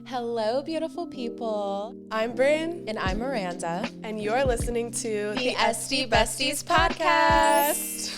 Hello, beautiful people. I'm Bryn. And I'm Miranda. And you're listening to the Esty Besties podcast.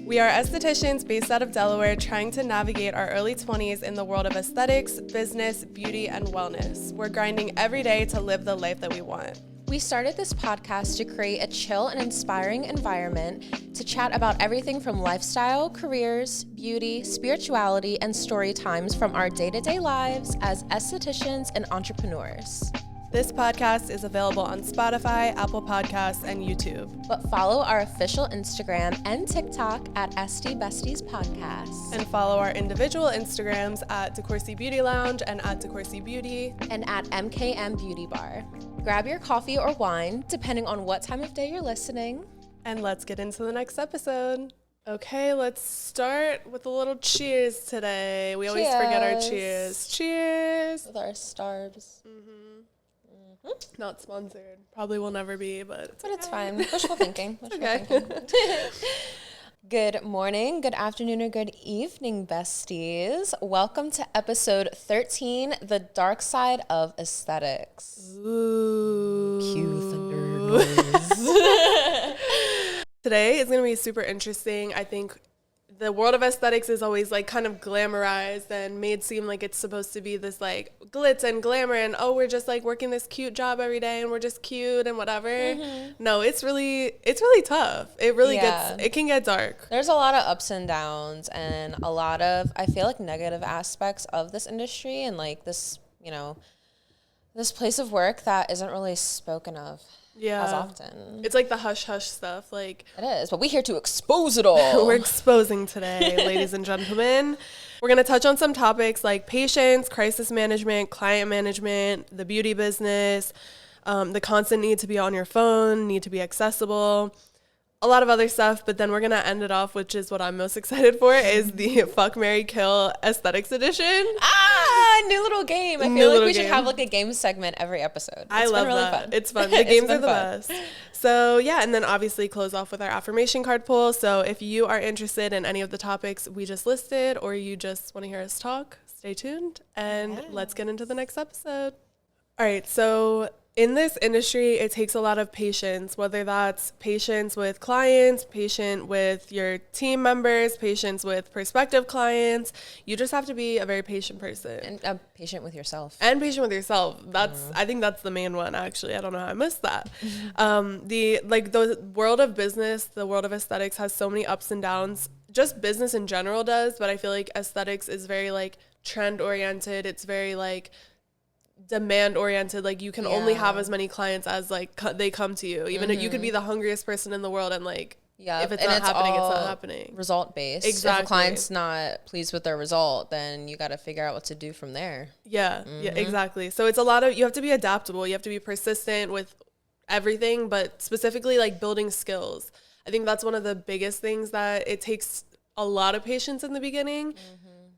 We are estheticians based out of Delaware trying to navigate our early 20s in the world of aesthetics, business, beauty, and wellness. We're grinding every day to live the life that we want. We started this podcast to create a chill and inspiring environment to chat about everything from lifestyle, careers, beauty, spirituality, and story times from our day-to-day lives as estheticians and entrepreneurs. This podcast is available on Spotify, Apple Podcasts, and YouTube. But follow our official Instagram and TikTok at Esty Besties Podcast. And follow our individual Instagrams at DeCourcy Beauty Lounge and at DeCourcy Beauty. And at MKM Beauty Bar. Grab your coffee or wine, depending on what time of day you're listening. And let's get into the next episode. Okay, let's start with a little cheers today. We always forget our cheers. Cheers! With our stars. Not sponsored. Probably will never be, but it's fine. Wishful thinking. Good morning, good afternoon, or good evening, besties. Welcome to episode 13, The Dark Side of Esthetics. Ooh. Cue thunder noise. Today is going to be super interesting. I think the world of aesthetics is always like kind of glamorized and made seem like it's supposed to be this like glitz and glamour and we're just like working this cute job every day and we're just cute and whatever. No, it's really tough. It really it can get dark. There's a lot of ups and downs and a lot of, I feel like, negative aspects of this industry and like this, this place of work that isn't really spoken of. As often. It's like the hush-hush stuff. Like it is, but we're here to expose it all. We're exposing today, ladies and gentlemen. We're going to touch on some topics like patience, crisis management, client management, the beauty business, the constant need to be on your phone, need to be accessible, a lot of other stuff, but then we're going to end it off, which is what I'm most excited for, is the Fuck, Marry, Kill Aesthetics Edition. New little game. I feel like we should have like a game segment every episode. I love really that. Fun. It's fun. The games are the best. So yeah, and then obviously close off with our affirmation card poll. So if you are interested in any of the topics we just listed, or you just want to hear us talk, stay tuned and let's get into the next episode. All right, so in this industry, it takes a lot of patience, whether that's patience with clients, patience with your team members, patience with prospective clients. You just have to be a very patient person. And patient with yourself. And patient with yourself. I think that's the main one, actually. I don't know how I missed that. The world of business, the world of aesthetics has so many ups and downs. Just business in general does, but I feel like aesthetics is very like trend oriented. It's very like demand oriented. Like you can only have as many clients as like they come to you. Even if you could be the hungriest person in the world and like if it's not happening, it's not happening. Result based. Exactly. If a client's not pleased with their result, then you got to figure out what to do from there. Yeah, exactly. So it's a lot of, you have to be adaptable. You have to be persistent with everything, but specifically like building skills. I think that's one of the biggest things that it takes a lot of patience in the beginning.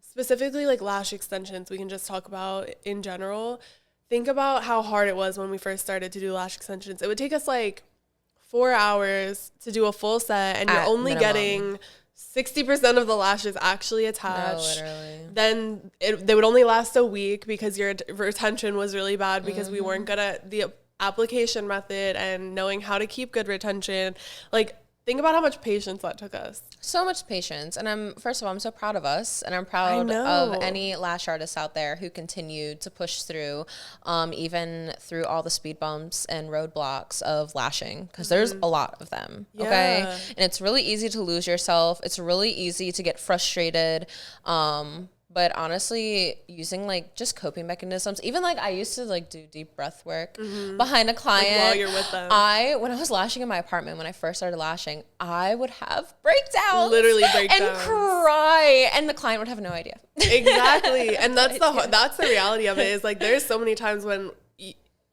Specifically like lash extensions, we can just talk about in general. Think about how hard it was when we first started to do lash extensions. It would take us like 4 hours to do a full set, and you're only getting 60% of the lashes actually attached. No, literally. Then they would only last a week because your retention was really bad because we weren't good at the application method and knowing how to keep good retention. Like, think about how much patience that took us. So much patience. And I'm so proud of us. And I'm proud of any lash artists out there who continue to push through, even through all the speed bumps and roadblocks of lashing. Because there's a lot of them. Yeah. Okay. And it's really easy to lose yourself. It's really easy to get frustrated. But honestly, using like just coping mechanisms, even like I used to like do deep breath work behind a client. Like while you're with them. When I was lashing in my apartment, when I first started lashing, I would have breakdowns. Literally breakdowns. And cry. And the client would have no idea. Exactly. And that's the reality of it, is like there's so many times when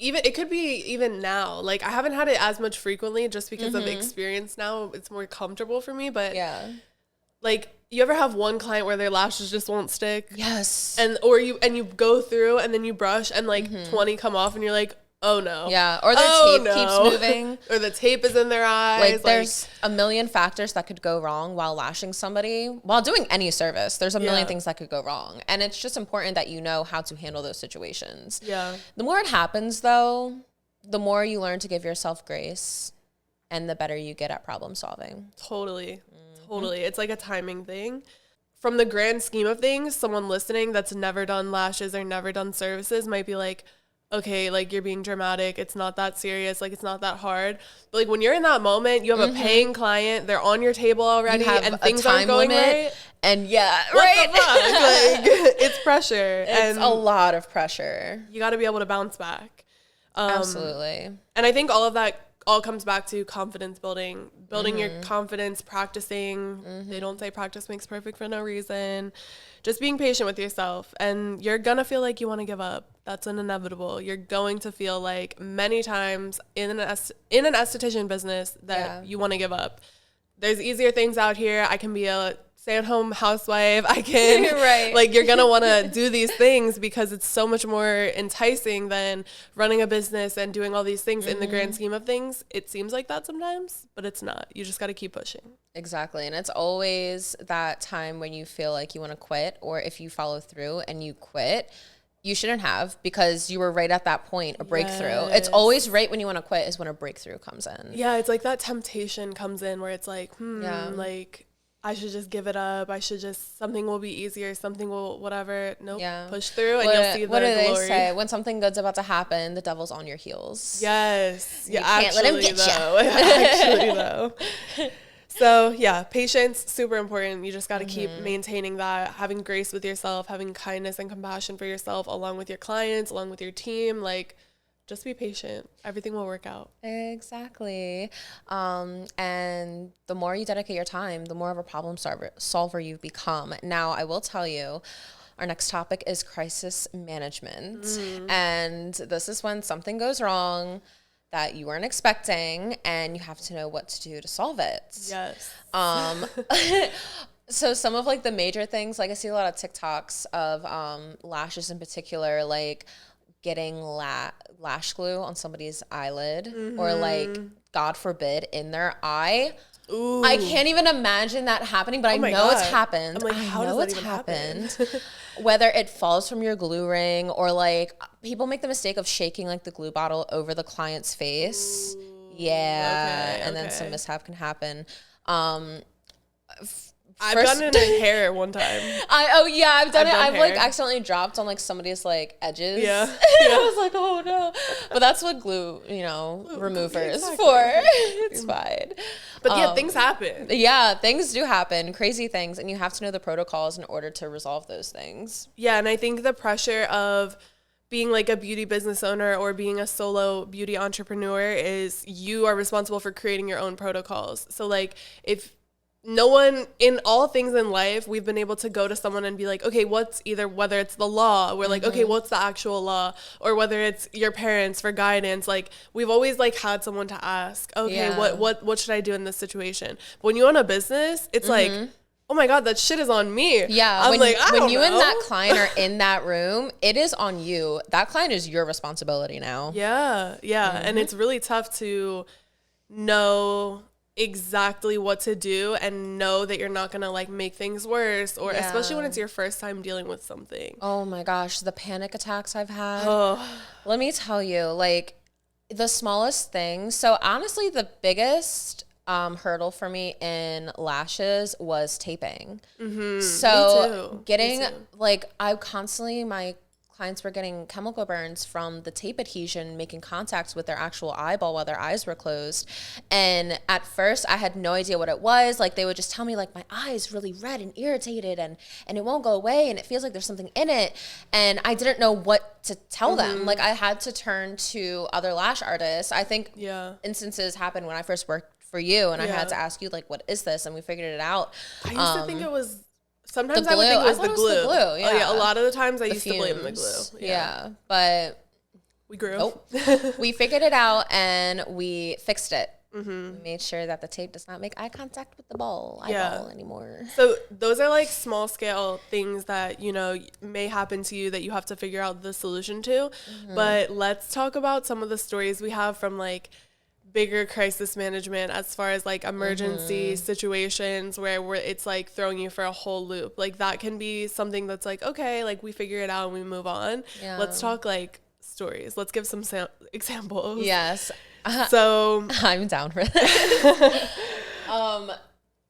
even it could be even now. Like I haven't had it as much frequently just because of experience now. It's more comfortable for me. But like, you ever have one client where their lashes just won't stick? Yes. And you go through and then you brush and like 20 come off and you're like, oh no. Yeah, or their tape keeps moving. Or the tape is in their eyes. Like, there's a million factors that could go wrong while lashing somebody. While doing any service, there's a million things that could go wrong. And it's just important that you know how to handle those situations. Yeah. The more it happens, though, the more you learn to give yourself grace and the better you get at problem solving. Totally. Totally. It's like a timing thing. From the grand scheme of things, someone listening that's never done lashes or never done services might be like, okay, like, you're being dramatic. It's not that serious. Like, it's not that hard. But like, when you're in that moment, you have a paying client. They're on your table already, and things aren't going right. And what the fuck? Like, it's pressure. It's a lot of pressure. You got to be able to bounce back. Absolutely. And I think all of that all comes back to confidence building your confidence, practicing. They don't say practice makes perfect for no reason. Just being patient with yourself, and you're gonna feel like you want to give up. That's an inevitable. You're going to feel like many times in an esthetician business that you want to give up. There's easier things out here. I can be a stay-at-home housewife. I can, like, you're going to want to do these things because it's so much more enticing than running a business and doing all these things in the grand scheme of things. It seems like that sometimes, but it's not. You just got to keep pushing. Exactly. And it's always that time when you feel like you want to quit, or if you follow through and you quit, you shouldn't have, because you were right at that point, a breakthrough. Yes. It's always right when you want to quit is when a breakthrough comes in. Yeah, it's like that temptation comes in where it's like, like, I should just give it up. I should just, something will be easier. Something will, whatever. Nope. Yeah. Push through and you'll see the glory. What do they say? When something good's about to happen, the devil's on your heels. Yes. You can't let him get you. Actually, though. So, yeah, patience, super important. You just got to keep maintaining that, having grace with yourself, having kindness and compassion for yourself, along with your clients, along with your team. Like, just be patient. Everything will work out. Exactly. And the more you dedicate your time, the more of a problem solver you become. Now, I will tell you, our next topic is crisis management. And this is when something goes wrong that you weren't expecting, and you have to know what to do to solve it. Yes. So some of like the major things, like I see a lot of TikToks of lashes in particular, like getting lash glue on somebody's eyelid, or like, God forbid, in their eye. Ooh. I can't even imagine that happening, but I know it's happened. I'm like, how does that even happen? Whether it falls from your glue ring, or like people make the mistake of shaking like the glue bottle over the client's face. Ooh, and then some mishap can happen. I've done it in hair one time. I've done it. I've like accidentally dropped on like somebody's like edges. Yeah. I was like, oh no. But that's what glue, remover is for. It's fine. But yeah, things happen. Yeah, things do happen, crazy things, and you have to know the protocols in order to resolve those things. Yeah, and I think the pressure of being like a beauty business owner or being a solo beauty entrepreneur is you are responsible for creating your own protocols. So like, if no one, in all things in life, we've been able to go to someone and be like, okay, whether it's the law, we're like, okay, what's the actual law? Or whether it's your parents for guidance, like we've always like had someone to ask, okay, what should I do in this situation? But when you own a business, it's like, oh my God, that shit is on me. Yeah. I'm when you and that client are in that room, it is on you. That client is your responsibility now. Yeah. And it's really tough to know exactly what to do and know that you're not gonna like make things worse, or especially when it's your first time dealing with something. Oh my gosh, the panic attacks I've had. Let me tell you, like the smallest thing. So honestly, the biggest hurdle for me in lashes was taping. So getting like, my clients were getting chemical burns from the tape adhesion making contact with their actual eyeball while their eyes were closed. And at first I had no idea what it was. Like they would just tell me like my eye is really red and irritated and it won't go away and it feels like there's something in it. And I didn't know what to tell them. Like I had to turn to other lash artists. I think instances happened when I first worked for you and I had to ask you like, what is this? And we figured it out. I used to think it was sometimes I would think it was the glue. Oh yeah, a lot of the times I used to blame the glue. But we grew. Nope. We figured it out and we fixed it. We made sure that the tape does not make eye contact with the eyeball anymore. So those are like small scale things that, you know, may happen to you that you have to figure out the solution to. But let's talk about some of the stories we have from like bigger crisis management as far as like emergency situations where it's like throwing you for a whole loop. Like that can be something that's like, okay, like we figure it out and we move on. Let's talk like stories. Let's give some examples. Yes. So I'm down for that.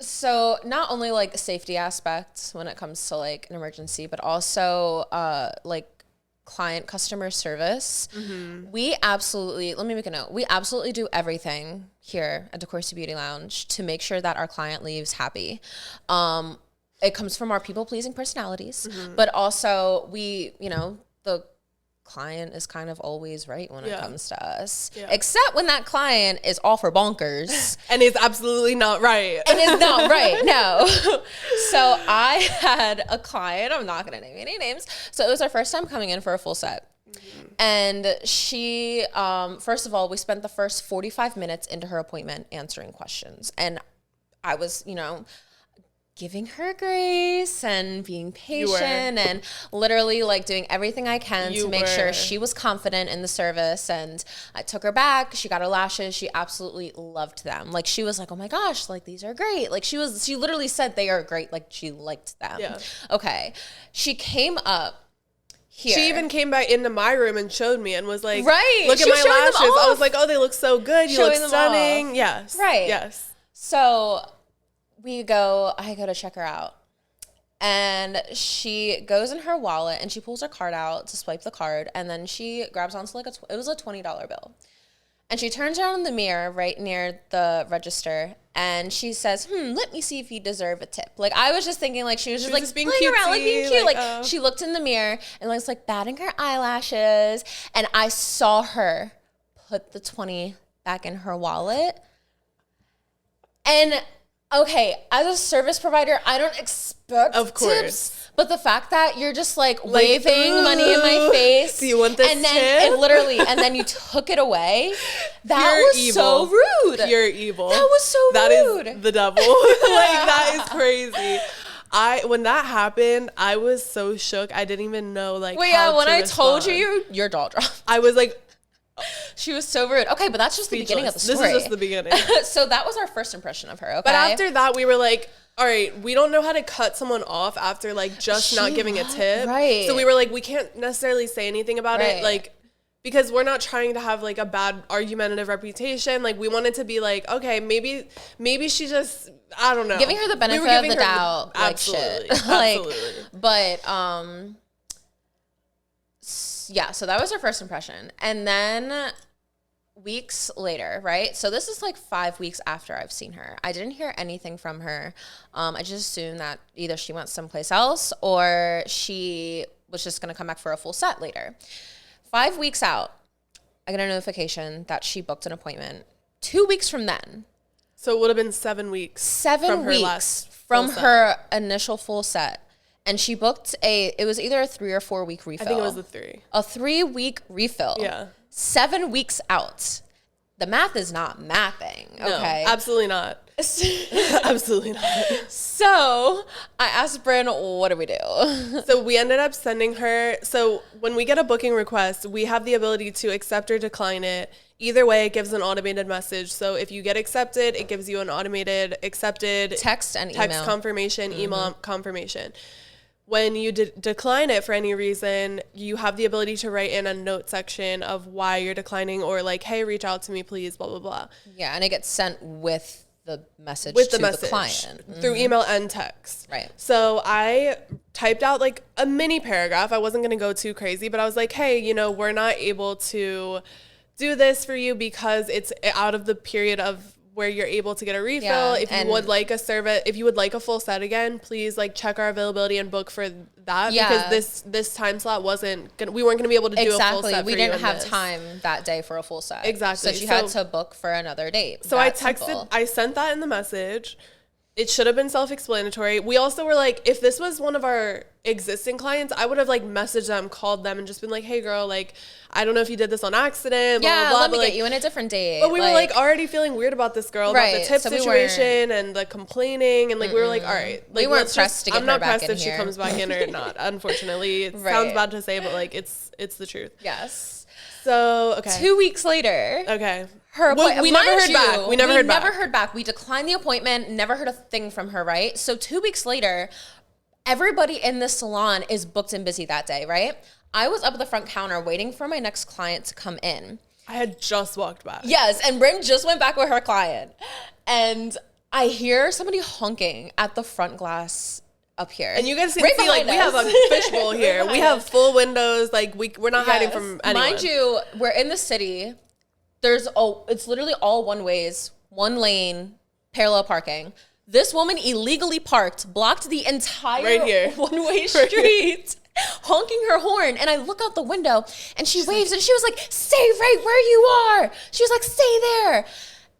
So not only like safety aspects when it comes to like an emergency, but also like client customer service. We absolutely, let me make a note. We absolutely do everything here at DeCourcy Beauty Lounge to make sure that our client leaves happy. It comes from our people pleasing personalities, but also we, you know, the client is kind of always right when it comes to us, except when that client is all for bonkers and is absolutely not right. And is not right. No. So I had a client, I'm not going to name any names. So it was our first time coming in for a full set. And she, first of all, we spent the first 45 minutes into her appointment answering questions. And I was, you know, giving her grace and being patient and literally like doing everything I can to make sure she was confident in the service. And I took her back. She got her lashes. She absolutely loved them. Like she was like, oh my gosh, like these are great. Like she literally said they are great. Like she liked them. Yeah. Okay. She came up here. She even came back into my room and showed me and was like, right. Look at my lashes. I was like, oh, they look so good. You look stunning. Yes. Right. Yes. So I go to check her out, and she goes in her wallet and she pulls her card out to swipe the card, and then she grabs onto like it was a $20 bill, and she turns around in the mirror right near the register and she says, let me see if you deserve a tip. Like I was just thinking like she was just like being playing cutesy, around, like being cute. Like she looked in the mirror and was like batting her eyelashes, and I saw her put the 20 back in her wallet. And okay, as a service provider, I don't expect tips, but the fact that you're just like waving money in my face, do you want this and then and then you took it away, that was evil. So rude. Pure evil. That was so rude. That is the devil. Like that is crazy. When that happened, I was so shook. I didn't even know like. Well, yeah, when I told you, your jaw dropped. I was like. She was so rude. Okay, but that's just the beginning of the story. This is just the beginning. So that was our first impression of her, okay? But after that, we were like, all right, we don't know how to cut someone off after like just not giving a tip. Right. So we were like, we can't necessarily say anything about it. Like, because we're not trying to have like a bad argumentative reputation. Like we wanted to be like, okay, maybe she just, I don't know. Giving her the benefit of the doubt. Absolutely. Like shit. Absolutely. But, yeah, so that was her first impression. And then weeks later, right? So this is like 5 weeks after I've seen her. I didn't hear anything from her. I just assumed that either she went someplace else or she was just going to come back for a full set later. 5 weeks out, I get a notification that she booked an appointment 2 weeks from then. So it would have been 7 weeks. 7 weeks from her initial full set. And she booked it was either a 3 or 4 week refill. I think it was a 3. A 3-week refill. Yeah. 7 weeks out. The math is not mathing. Okay. No, absolutely not. Absolutely not. So I asked Bryn, what do we do? So we ended up sending her. So when we get a booking request, we have the ability to accept or decline it. Either way, it gives an automated message. So if you get accepted, it gives you an automated accepted text and email. Text confirmation, email confirmation. When you decline it for any reason, you have the ability to write in a note section of why you're declining or like, hey, reach out to me, please, blah, blah, blah. Yeah, and it gets sent with the message to the client. Through email and text. Right. So I typed out like a mini paragraph. I wasn't going to go too crazy, but I was like, hey, you know, we're not able to do this for you because it's out of the period of where you're able to get a refill. Yeah, if you would like a service, if you would like a full set again, please like check our availability and book for that. Yeah. Because this time slot we weren't gonna be able to do a full set. We didn't have time that day for a full set. Exactly. So she had to book for another date. So I sent that in the message. It should have been self-explanatory. We also were like, if this was one of our existing clients, I would have like messaged them, called them, and just been like, hey girl, like, I don't know if you did this on accident. Blah, Yeah, blah, blah, let me but, get like, you in a different date. But we were like already feeling weird about this girl, about the tip situation and the complaining. And like, we were like, all right. Like, we weren't pressed to get her back in here. I'm not pressed if she comes back in or not, unfortunately. It sounds bad to say, but like, it's the truth. Yes. So, okay. 2 weeks later. Okay. We never heard back. We never heard back. We declined the appointment, never heard a thing from her, right? So 2 weeks later, everybody in the salon is booked and busy that day, right? I was up at the front counter waiting for my next client to come in. I had just walked back. Yes, and Bryn just went back with her client. And I hear somebody honking at the front glass up here. And you guys can see, like, we have a fishbowl here. We have full windows. Like, we're not hiding from anyone. Mind you, we're in the city. It's literally all one ways, one lane, parallel parking. This woman illegally parked, blocked the entire one-way street, honking her horn. And I look out the window and she waves and she was like, stay right where you are. She was like, stay there.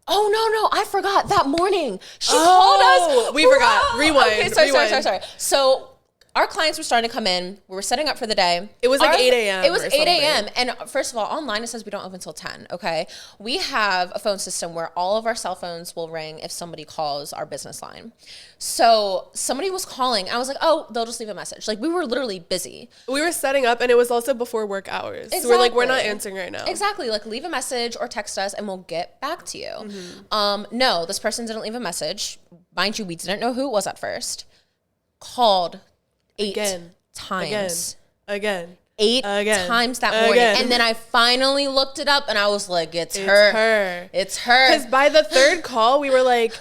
Oh, no, I forgot. That morning, she called us. We forgot. Rewind. Okay, sorry. So our clients were starting to come in. We were setting up for the day. It was like 8 a.m. It was 8 a.m. And first of all, online it says we don't open until 10, okay? We have a phone system where all of our cell phones will ring if somebody calls our business line. So somebody was calling. I was like, oh, they'll just leave a message. Like, we were literally busy. We were setting up, and it was also before work hours. Exactly. So we're like, we're not answering right now. Exactly. Like, leave a message or text us, and we'll get back to you. Mm-hmm. No, this person didn't leave a message. Mind you, we didn't know who it was at first. Called 8 times. Again. 8 times that morning. And then I finally looked it up and I was like, it's her. Because by the third call, we were like,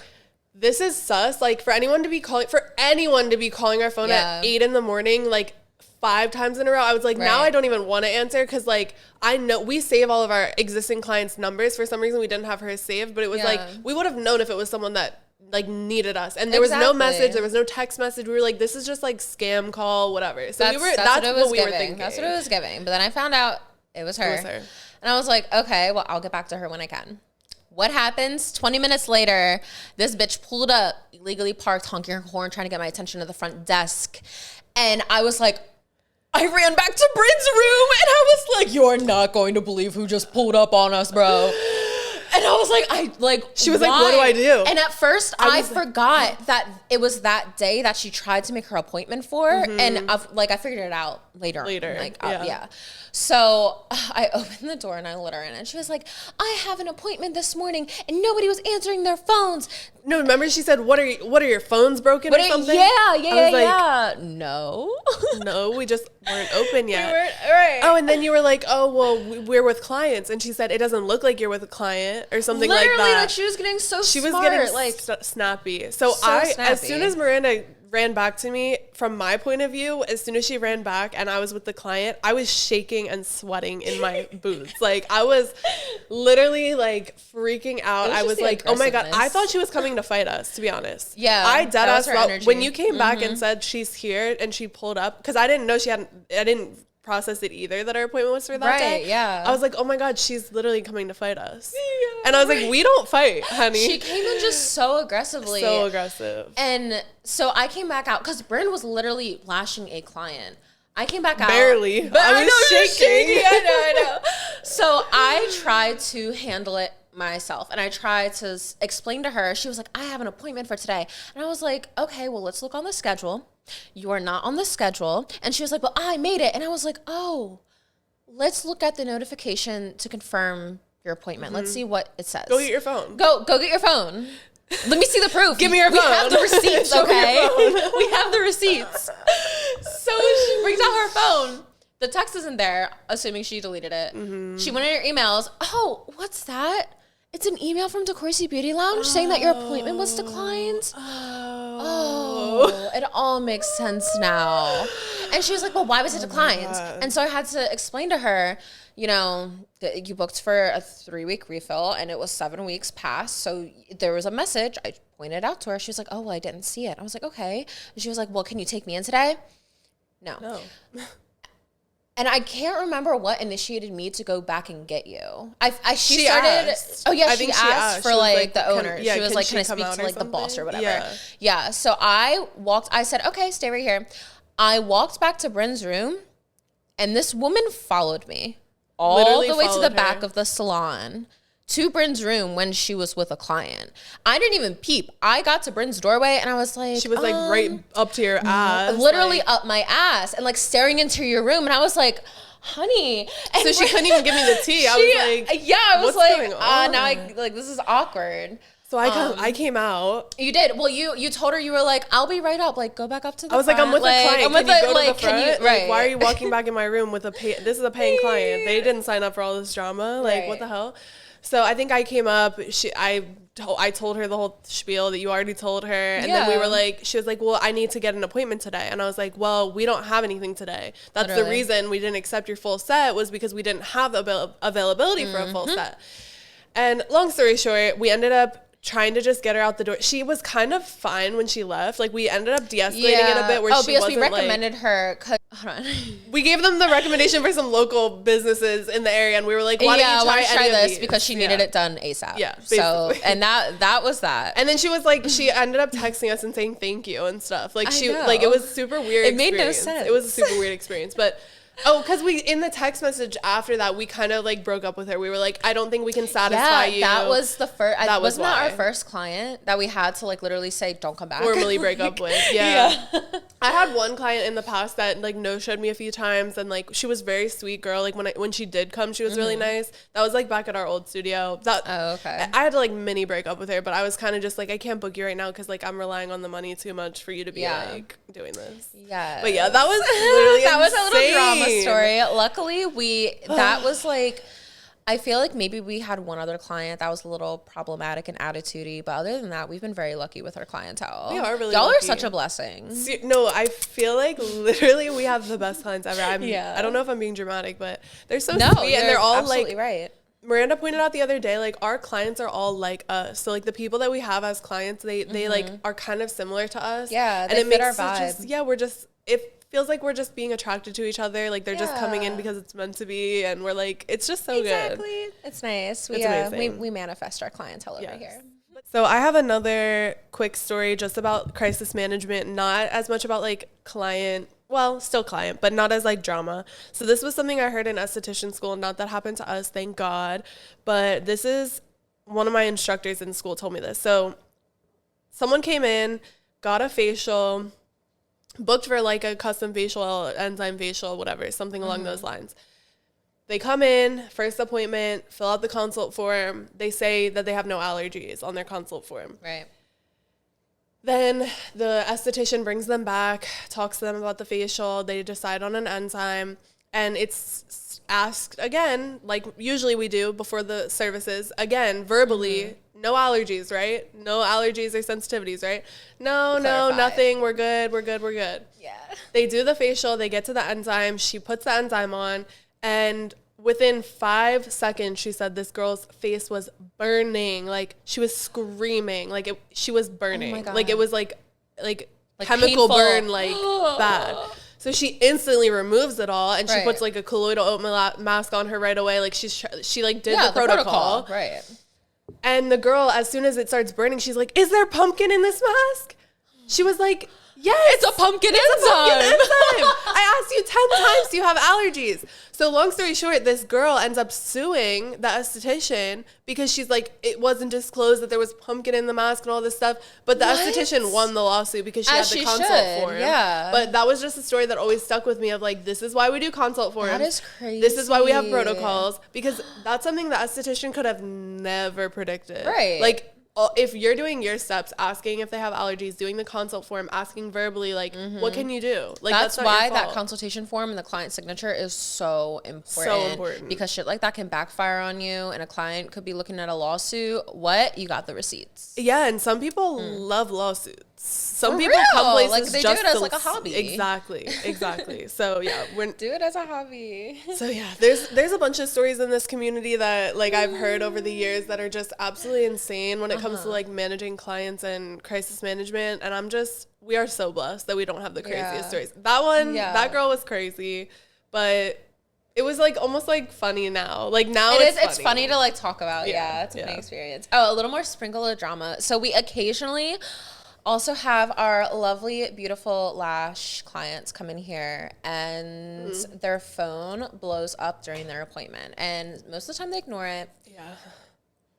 this is sus. Like, for anyone to be calling our phone at 8 in the morning, like 5 times in a row, I was like, now I don't even want to answer. Because like, I know we save all of our existing clients' numbers. For some reason, we didn't have hers saved, but it was like, we would have known if it was someone that like needed us, and there was no message, there was no text message. We were like, this is just like scam call, whatever. So that's what we were thinking. That's what it was giving. But then I found out it was her. And I was like, okay, well, I'll get back to her when I can. What happens? 20 minutes later, this bitch pulled up, illegally parked, honking her horn, trying to get my attention to the front desk. And I was like, I ran back to Bryn's room and I was like, you're not going to believe who just pulled up on us, bro. And I was like, she was like, what do I do? And at first I forgot that it was that day that she tried to make her appointment for. And I figured it out later. So I opened the door and I let her in and she was like, I have an appointment this morning and nobody was answering their phones. No, remember she said, what are your phones broken or something? Yeah. No, we just weren't open yet. We weren't, right. Oh, and then you were like, oh, well, we're with clients. And she said, it doesn't look like you're with a client or something like that. Literally, like she was getting so She smart. was getting like snappy. So as soon as Miranda ran back to me, from my point of view, as soon as she ran back and I was with the client, I was shaking and sweating in my boots. Like, I was literally like freaking out. I was like, oh my God, I thought she was coming to fight us, to be honest. Yeah. I dead ass felt when you came back and said she's here and she pulled up, because I didn't know I didn't process it either that our appointment was for that day. Yeah. I was like, oh my God, she's literally coming to fight us. Yeah, and I was like, we don't fight, honey. She came in just so aggressively. So aggressive. And so I came back out because Bryn was literally lashing a client. I came back out. Barely. But I was shaking. I know. So I tried to handle it myself and I tried to explain to her. She was like, I have an appointment for today. And I was like, okay, well, let's look on the schedule. You are not on the schedule. And she was like, well, I made it. And I was like, oh, let's look at the notification to confirm your appointment. Let's see what it says. Go get your phone. Go get your phone. Let me see the proof. Give me your phone. We have the receipts, okay? We have the receipts. So she brings out her phone. The text isn't there, assuming she deleted it. She went in her emails. Oh, what's that? It's an email from DeCourcy Beauty Lounge saying that your appointment was declined. Oh, it all makes sense now. And she was like, well, why was it declined? And so I had to explain to her, you know, you booked for a 3-week refill and it was 7 weeks past. So there was a message. I pointed out to her. She was like, oh, well, I didn't see it. I was like, okay. And she was like, well, can you take me in today? No. And I can't remember what initiated me to go back and get you. She asked. Oh yeah, I she think asked for like the owner. She was like, she can I come speak out to or like the boss or something? whatever? Yeah. So I said, okay, stay right here. I walked back to Bryn's room, and this woman followed me all the way to the back of the salon to Bryn's room when she was with a client. I didn't even peep. I got to Bryn's doorway and I was like, she was like right up to your ass. Literally up my ass and like staring into your room. And I was like, honey. And so she couldn't even give me the tea. I was like, yeah, I was like, now I like, this is awkward. So I came out. You did. Well, you told her, you were like, I'll be right up. Like, go back up to the I was front. like, I'm with a client. Can you go to the front? Right. Like, why are you walking back in my room with this is a paying client. They didn't sign up for all this drama. Like, what the hell? So I think I came up. I told her the whole spiel that you already told her. And then we were like, she was like, well, I need to get an appointment today. And I was like, well, we don't have anything today. That's the reason we didn't accept your full set, was because we didn't have availability for a full set. And long story short, we ended up trying to just get her out the door. She was kind of fine when she left. Like, we ended up de-escalating it a bit, where she because wasn't, we recommended her. Hold on. We gave them the recommendation for some local businesses in the area, and we were like, why don't you try this? These? Because she needed it done ASAP. Yeah, basically. So, and that was that. And then she was like, she ended up texting us and saying thank you and stuff. Like, like, it was super weird. It made no sense. It was a super weird experience, but because we, in the text message after that, we kind of like broke up with her. We were like, I don't think we can satisfy you. That was the first. That was not our why. first client that we had to like literally say, don't come back. Formally break up with. Yeah. I had one client in the past that like no-showed me a few times, and like she was very sweet girl. Like when she did come, she was really nice. That was like back at our old studio. I had to like mini break up with her, but I was kind of just like, I can't book you right now because like I'm relying on the money too much for you to be like doing this. Yeah. But yeah, that was literally that was a little drama insane. Story. Luckily, that was like, I feel like maybe we had one other client that was a little problematic and attitudey, but other than that, we've been very lucky with our clientele. We are really Y'all lucky. are such a blessing. No, I feel like literally we have the best clients ever. I don't know if I'm being dramatic, but they're so sweet, and they're all absolutely like right. Miranda pointed out the other day, like our clients are all like us. So like the people that we have as clients, they like are kind of similar to us. Yeah, and it makes our vibe. It feels like we're just being attracted to each other. Like they're just coming in because it's meant to be, and we're like, it's just so good. It's nice. It's amazing. We manifest our clientele over here. So I have another quick story just about crisis management, not as much about like client, well, still client, but not as like drama. So this was something I heard in esthetician school. Not that happened to us, thank God. But this is one of my instructors in school told me this. So someone came in, got a facial, booked for like a custom facial, enzyme facial, whatever, something along those lines. They come in, first appointment, fill out the consult form. They say that they have no allergies on their consult form. Right. Then the esthetician brings them back, talks to them about the facial. They decide on an enzyme, and it's asked again, like usually we do before the services, again, verbally, no allergies, right? No allergies or sensitivities, right? No, nothing. We're good. Yeah. They do the facial. They get to the enzyme. She puts the enzyme on, and within 5 seconds, she said this girl's face was burning. Like she was screaming. Like she was burning. Oh my God. Like it was like chemical painful. burn, like bad. So she instantly removes it all, and she puts like a colloidal oatmeal mask on her right away. Like she like did the protocol. Right. And the girl, as soon as it starts burning, she's like, "Is there pumpkin in this mask?" She was like, "Yes, it's a pumpkin enzyme. I asked you 10 times, do you have allergies?" So long story short, this girl ends up suing the esthetician because she's like, it wasn't disclosed that there was pumpkin in the mask and all this stuff. But the esthetician won the lawsuit because she had the consult form. Yeah. But that was just a story that always stuck with me of like, this is why we do consult forms. That is crazy. This is why we have protocols, because that's something the esthetician could have never predicted. Right. Like, if you're doing your steps, asking if they have allergies, doing the consult form, asking verbally, like, what can you do? Like, that's not why your that fault. consultation form and the client signature is so important. So important. Because shit like that can backfire on you, and a client could be looking at a lawsuit. What? You got the receipts. Yeah, and some people love lawsuits. Some For people real. come places Like, they just do it as to like a hobby. Exactly. So yeah, do it as a hobby. So yeah, there's a bunch of stories in this community that like I've heard over the years that are just absolutely insane when it comes to like managing clients and crisis management. And we are so blessed that we don't have the craziest stories. That girl was crazy, but it was like almost like funny now. Like now it's funny to like talk about. Yeah, it's a funny experience. Oh, a little more sprinkle of drama. So we occasionally also have our lovely, beautiful lash clients come in here and their phone blows up during their appointment. And most of the time they ignore it. Yeah.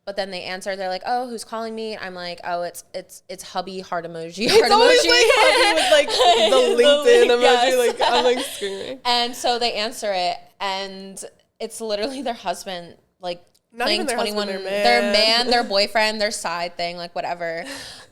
But then they answer, they're like, oh, who's calling me? I'm like, oh, it's hubby heart emoji. It's always like hubby with like the LinkedIn emoji. Yes. Like I'm like screaming. And so they answer it, and it's literally their husband, like not playing their 21, husband, their man, their boyfriend, their side thing, like whatever,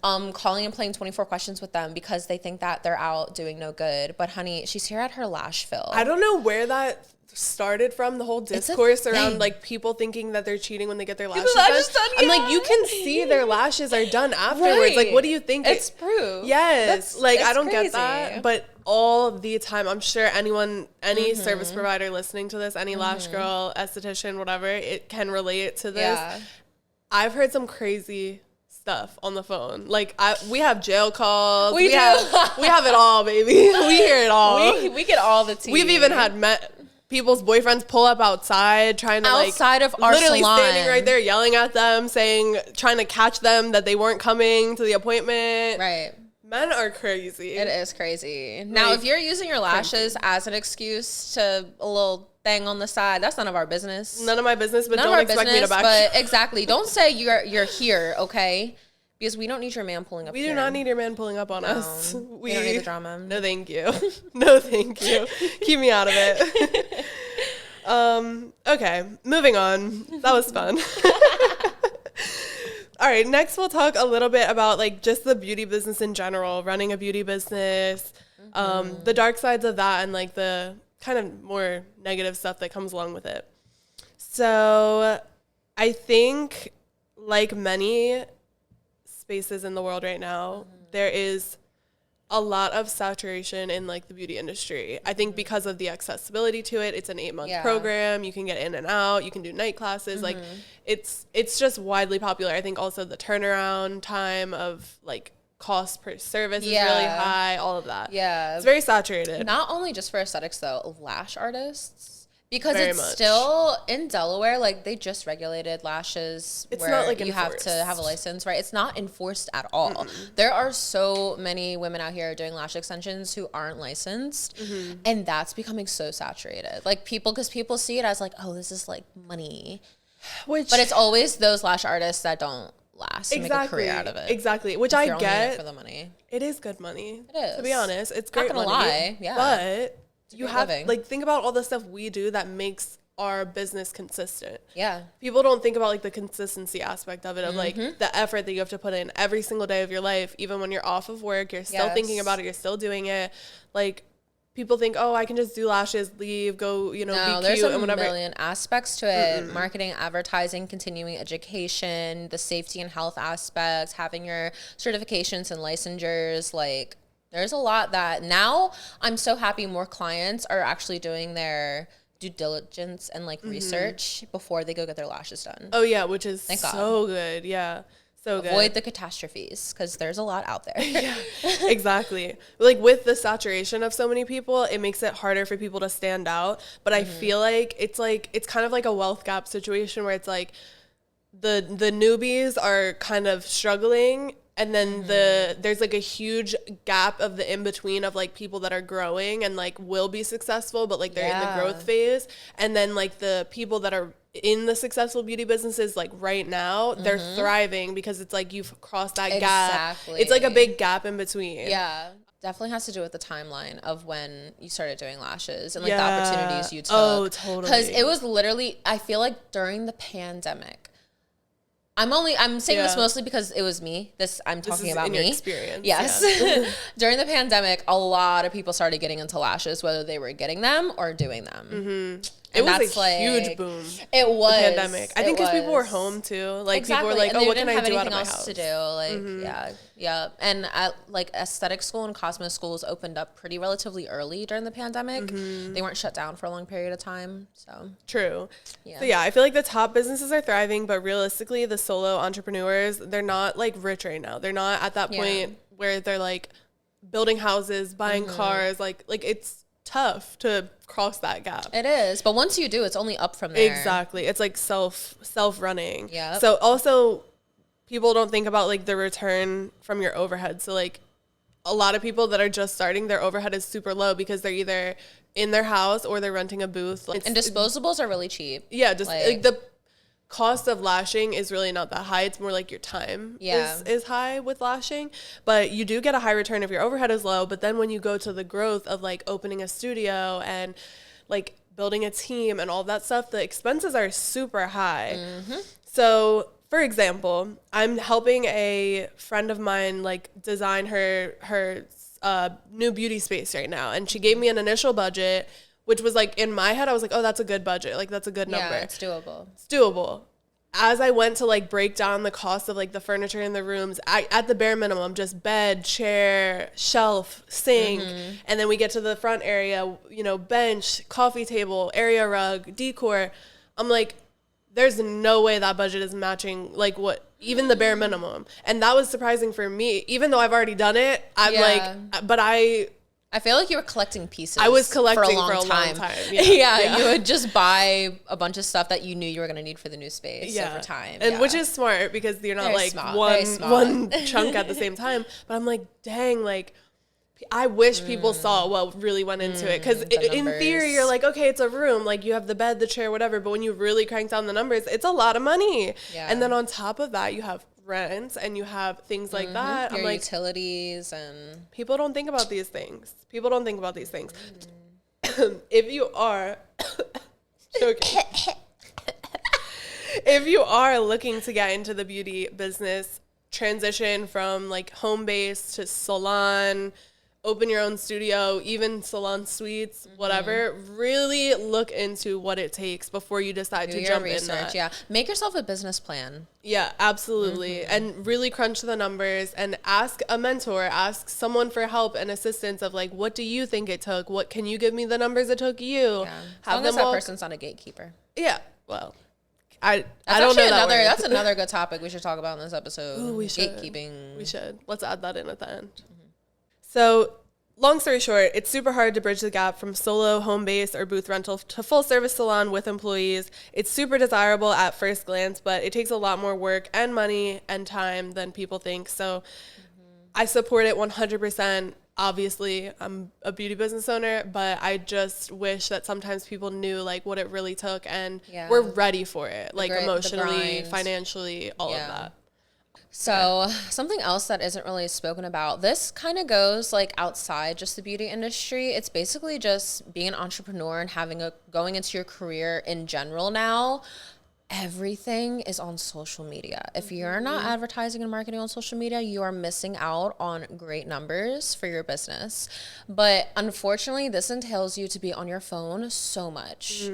calling and playing 24 questions with them because they think that they're out doing no good. But honey, she's here at her lash fill. I don't know where that started from, the whole discourse around like people thinking that they're cheating when they get their lashes done. I'm like, you can see their lashes are done afterwards. Right. Like, what do you think? It's proof. Yes. Like, I don't crazy. get that. But all the time, I'm sure anyone, any service provider listening to this, any lash girl, esthetician, whatever, it can relate to this. Yeah. I've heard some crazy stuff on the phone. Like we have jail calls. We have it all, baby. We hear it all. We get all the tea. We've even had people's boyfriends pull up outside trying to outside of our literally salon. standing right there yelling at them, trying to catch them that they weren't coming to the appointment. Right. Men are crazy. It is crazy. Now, if you're using your lashes as an excuse to a little thing on the side, that's none of our business. None of my business, but don't expect me to back but exactly. Don't say you're here, okay? Because we don't need your man pulling up We here. do not need your man pulling up on us. We don't need the drama. No, thank you. No, thank you. Keep me out of it. Okay, moving on. That was fun. All right, next we'll talk a little bit about like just the beauty business in general, running a beauty business, the dark sides of that, and like the kind of more negative stuff that comes along with it. So I think like many spaces in the world right now, there is a lot of saturation in like the beauty industry. I think because of the accessibility to it, it's an 8-month program. You can get in and out. You can do night classes. Like it's just widely popular. I think also the turnaround time of like cost per service is really high. All of that. Yeah. It's very saturated. Not only just for aesthetics though, lash artists. Because very it's much. Still in Delaware, like they just regulated lashes. It's where not like you enforced. have to have a license, right? It's not enforced at all. There are so many women out here doing lash extensions who aren't licensed, and that's becoming so saturated. Like because people see it as like, oh, this is like money, but it's always those lash artists that don't last and make a career out of it. Exactly, which I get. For the money, it is good money. It is, to be honest. It's great money. Not gonna lie, yeah, but. You have like think about all the stuff we do that makes our business consistent. Yeah. People don't think about like the consistency aspect of it, of like the effort that you have to put in every single day of your life, even when you're off of work, you're still thinking about it, you're still doing it. Like people think, oh, I can just do lashes, leave, go, be cute and whatever. There's a million aspects to it. Marketing, advertising, continuing education, the safety and health aspects, having your certifications and licensures, like there's a lot that now I'm so happy more clients are actually doing their due diligence and like research before they go get their lashes done. Oh yeah, which is so good. Yeah. So good. Avoid the catastrophes because there's a lot out there. Yeah, exactly. Like with the saturation of so many people, it makes it harder for people to stand out. But I feel like it's kind of like a wealth gap situation where it's like the newbies are kind of struggling. And then there's like a huge gap of the in-between of like people that are growing and like will be successful, but like they're in the growth phase. And then like the people that are in the successful beauty businesses like right now, they're thriving because it's like you've crossed that gap. It's like a big gap in between. Yeah. Definitely has to do with the timeline of when you started doing lashes and like the opportunities you took. Oh, totally. Because it was literally, I feel like during the pandemic, I'm saying this mostly because it was me. I'm talking about me. Your experience. Yes. Yeah. During the pandemic, a lot of people started getting into lashes, whether they were getting them or doing them. It was a huge boom. It was. The pandemic. I think because people were home too. Like people were like, oh, what can I do out of my house? To do. Like, yeah. And like aesthetic school and cosmetic schools opened up pretty relatively early during the pandemic. They weren't shut down for a long period of time. So true. Yeah. So yeah, I feel like the top businesses are thriving, but realistically, the solo entrepreneurs, they're not like rich right now. They're not at that point where they're like building houses, buying cars. Like it's tough to cross that gap. It is. But once you do, it's only up from there. Exactly. It's like self-running. Yeah. So also people don't think about like the return from your overhead. So like a lot of people that are just starting, their overhead is super low because they're either in their house or they're renting a booth. And disposables are really cheap. Yeah, just like the cost of lashing is really not that high. It's more like your time is high with lashing. But you do get a high return if your overhead is low. But then when you go to the growth of like opening a studio and like building a team and all that stuff, the expenses are super high. Mm-hmm. So for example, I'm helping a friend of mine like design her new beauty space right now. And she gave me an initial budget, which was like in my head, I was like, oh, that's a good budget. Like that's a good number. Yeah, it's doable. It's doable. As I went to like break down the cost of like the furniture in the rooms, at the bare minimum, just bed, chair, shelf, sink. Mm-hmm. And then we get to the front area, you know, bench, coffee table, area rug, decor. I'm like, there's no way that budget is matching like what even the bare minimum. And that was surprising for me, even though I've already done it. I'm like, but I feel like you were collecting pieces. I was collecting for a long time. Yeah, you would just buy a bunch of stuff that you knew you were going to need for the new space over time. And which is smart because you're not one chunk at the same time. But I'm like, dang, like I wish people saw what really went into it. Because in theory, you're like, okay, it's a room. Like you have the bed, the chair, whatever. But when you really crank down the numbers, it's a lot of money. Yeah. And then on top of that, you have rent and you have things like that. Your I'm like, utilities and people don't think about these things. If you are joking, if you are looking to get into the beauty business, transition from like home base to salon, open your own studio, even salon suites, whatever, really look into what it takes before you decide to jump in that. Yeah. Make yourself a business plan. Yeah, absolutely. And really crunch the numbers and ask a mentor, ask someone for help and assistance of like, what do you think it took? What can you give me the numbers it took you? Yeah. As long as that person's not a gatekeeper. Yeah. Well, I don't know that word. That's another good topic we should talk about in this episode. Ooh, we should. Gatekeeping. We should. Let's add that in at the end. So long story short, it's super hard to bridge the gap from solo home base or booth rental to full service salon with employees. It's super desirable at first glance, but it takes a lot more work and money and time than people think. So I support it 100%. Obviously, I'm a beauty business owner, but I just wish that sometimes people knew like what it really took and were ready for it, like emotionally, financially, all of that. So something else that isn't really spoken about, this kind of goes like outside just the beauty industry. It's basically just being an entrepreneur and going into your career in general now. Everything is on social media. If you're not advertising and marketing on social media, you are missing out on great numbers for your business. But unfortunately, this entails you to be on your phone so much.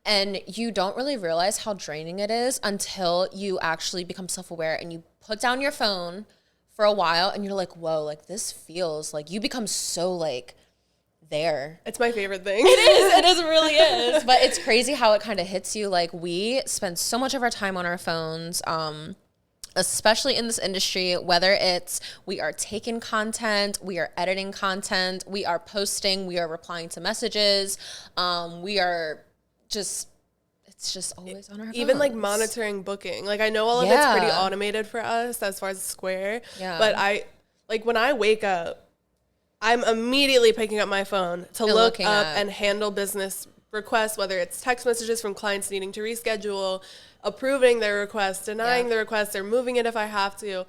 And you don't really realize how draining it is until you actually become self-aware and you put down your phone for a while and you're like, whoa, like this feels like you become so like there. It's my favorite thing. It really is. But it's crazy how it kind of hits you. Like we spend so much of our time on our phones, especially in this industry, whether it's we are taking content, we are editing content, we are posting, we are replying to messages, we are just, it's just always on our phones. Even like monitoring booking. Like I know all of it's pretty automated for us as far as Square, but when I wake up, I'm immediately picking up my phone to look up and handle business requests, whether it's text messages from clients needing to reschedule, approving their request, denying the request, or moving it if I have to,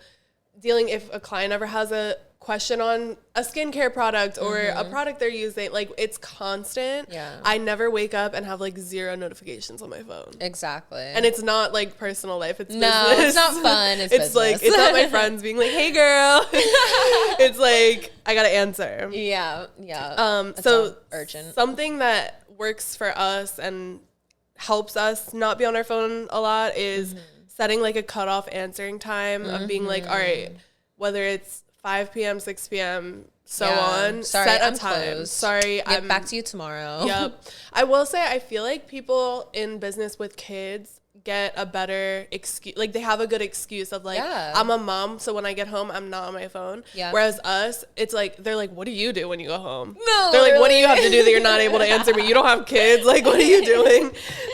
dealing if a client ever has a question on a skincare product or a product they're using. Like it's constant. I never wake up and have like 0 notifications on my phone. Exactly. And it's not like personal life, it's business. No, it's not fun. It's business. Like it's not my friends being like, hey girl. It's like I gotta answer. It's so urgent. Something that works for us and helps us not be on our phone a lot is setting like a cutoff answering time of being like, all right, whether it's 5 p.m., 6 p.m., on. Sorry, set a I'm time. Closed. Sorry, I'm back to you tomorrow. Yep. I will say I feel like people in business with kids get a better excuse, like they have a good excuse of like, I'm a mom, so when I get home I'm not on my phone. Whereas us, it's like they're like, what do you do when you go home? They're like, what do you have to do that you're not able to answer me? You don't have kids, like what are you doing?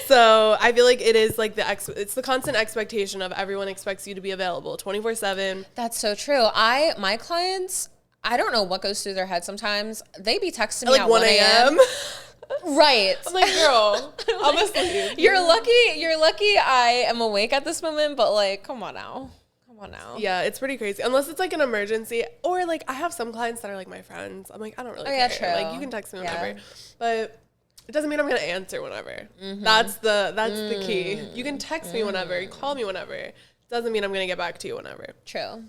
So I feel like it is like it's the constant expectation of everyone expects you to be available 24/7. That's so true. My clients, I don't know what goes through their head sometimes. They be texting me like at 1 a.m. Right. I'm like, girl, I'm asleep. You're lucky I am awake at this moment, but like, come on now. Yeah, it's pretty crazy. Unless it's like an emergency, or like I have some clients that are like my friends. I'm like, I don't really care. True. Like you can text me whenever. But it doesn't mean I'm gonna answer whenever. That's the key. You can text me whenever, you call me whenever. Doesn't mean I'm gonna get back to you whenever. True.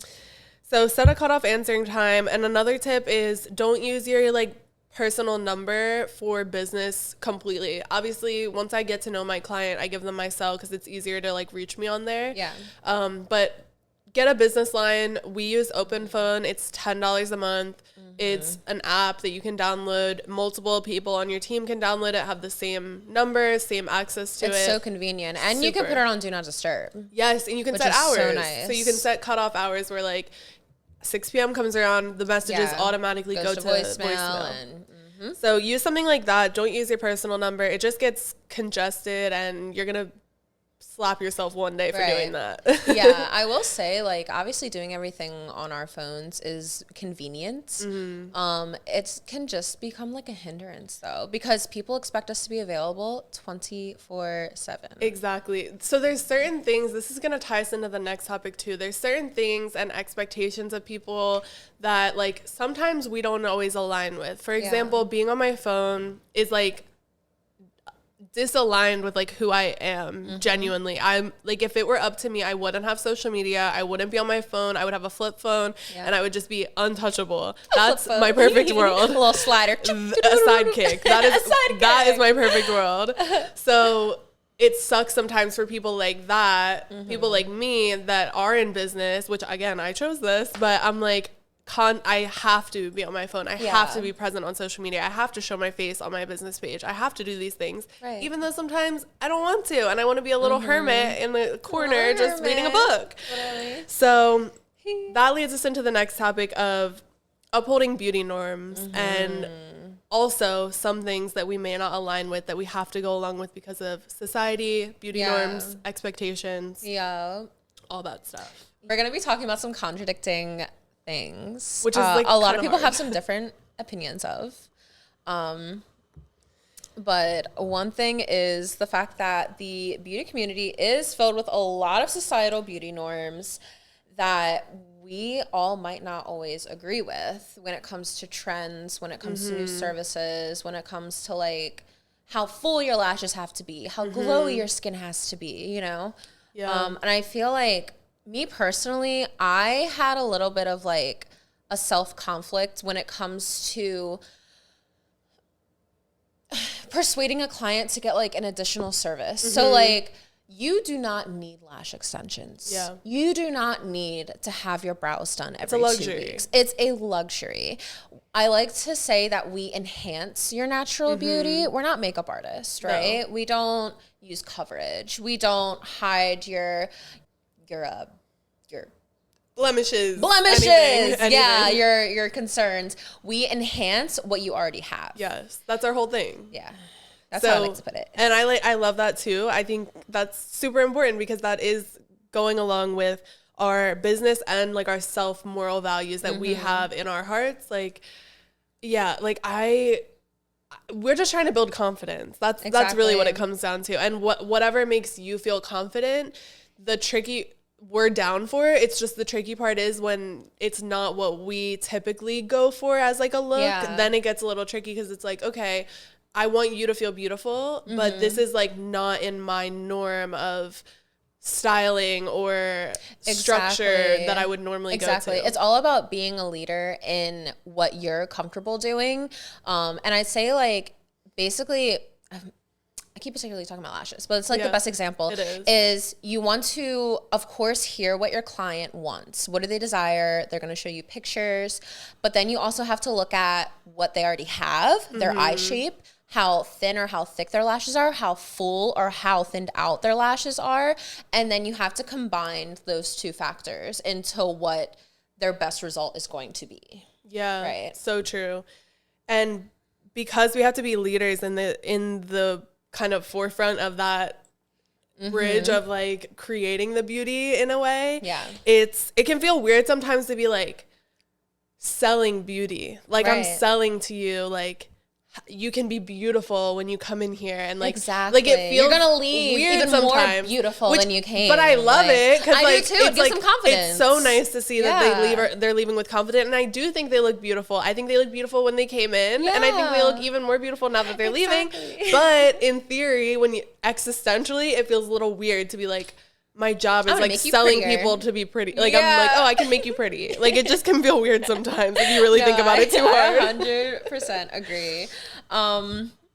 So set a cutoff answering time. And another tip is don't use your like personal number for business completely. Obviously, once I get to know my client, I give them my cell because it's easier to like reach me on there. Yeah. But get a business line. We use Open Phone. It's $10 a month. It's an app that you can download. Multiple people on your team can download it, have the same number, same access to it. It's so convenient. And you can put it on Do Not Disturb. Yes, and you can set hours. So nice. So you can set cutoff hours where like 6 p.m. comes around, the messages automatically go to voicemail. And, So use something like that. Don't use your personal number. It just gets congested and you're going to slap yourself one day for doing that. Yeah, I will say, like, obviously doing everything on our phones is convenient. It can just become like a hindrance though, because people expect us to be available 24/7. Exactly. So there's certain things, this is going to tie us into the next topic too. There's certain things and expectations of people that like sometimes we don't always align with. For example, being on my phone is like disaligned with like who I am genuinely. I'm like, if it were up to me, I wouldn't have social media. I wouldn't be on my phone. I would have a flip phone and I would just be untouchable. That's my perfect world. A little slider. A sidekick. That is my perfect world. So it sucks sometimes for people like that, people like me that are in business, which again, I chose this, but I'm like, I have to be on my phone. I have to be present on social media. I have to show my face on my business page. I have to do these things, even though sometimes I don't want to. And I want to be a little hermit in the corner just reading a book. Literally. So that leads us into the next topic of upholding beauty norms and also some things that we may not align with that we have to go along with because of society, beauty norms, expectations, all that stuff. We're going to be talking about some contradicting things, which is like a lot of people have some different opinions of. But one thing is the fact that the beauty community is filled with a lot of societal beauty norms that we all might not always agree with when it comes to trends, when it comes to new services, when it comes to like how full your lashes have to be, how glowy your skin has to be, you know? And I feel like me personally, I had a little bit of like a self-conflict when it comes to persuading a client to get like an additional service. So like, you do not need lash extensions. You do not need to have your brows done every 2 weeks. It's a luxury. I like to say that we enhance your natural beauty. We're not makeup artists, right? No. We don't use coverage. We don't hide your blemishes, anything. Yeah, your concerns. We enhance what you already have. Yes, that's our whole thing. Yeah, that's how I like to put it. And I love that too. I think that's super important because that is going along with our business and like our self-moral values that we have in our hearts. Like, yeah, like we're just trying to build confidence. That's really what it comes down to. And whatever makes you feel confident, we're down for it. It's just the tricky part is when it's not what we typically go for as like a look, then it gets a little tricky because it's like, okay, I want you to feel beautiful, but this is like not in my norm of styling or structure that I would normally go to. It's all about being a leader in what you're comfortable doing. And I'd say like basically, I keep particularly talking about lashes, but it's like the best example is you want to, of course, hear what your client wants. What do they desire? They're going to show you pictures, but then you also have to look at what they already have, their eye shape, how thin or how thick their lashes are, how full or how thinned out their lashes are. And then you have to combine those two factors into what their best result is going to be. Yeah. Right. So true. And because we have to be leaders in the kind of forefront of that bridge of like creating the beauty in a way. Yeah. It can feel weird sometimes to be like selling beauty. Like I'm selling to you like you can be beautiful when you come in here, and like exactly, like it feels you're gonna leave weird even more beautiful than you came. But I love it because like do too. It gives them confidence. It's so nice to see that they're leaving with confidence, and I do think they look beautiful. I think they look beautiful when they came in, and I think they look even more beautiful now that they're leaving. But in theory, when you existentially, it feels a little weird to be like, my job is like selling people to be pretty. Like I'm like, oh, I can make you pretty. Like it just can feel weird sometimes if you really think about it too hard. 100% agree.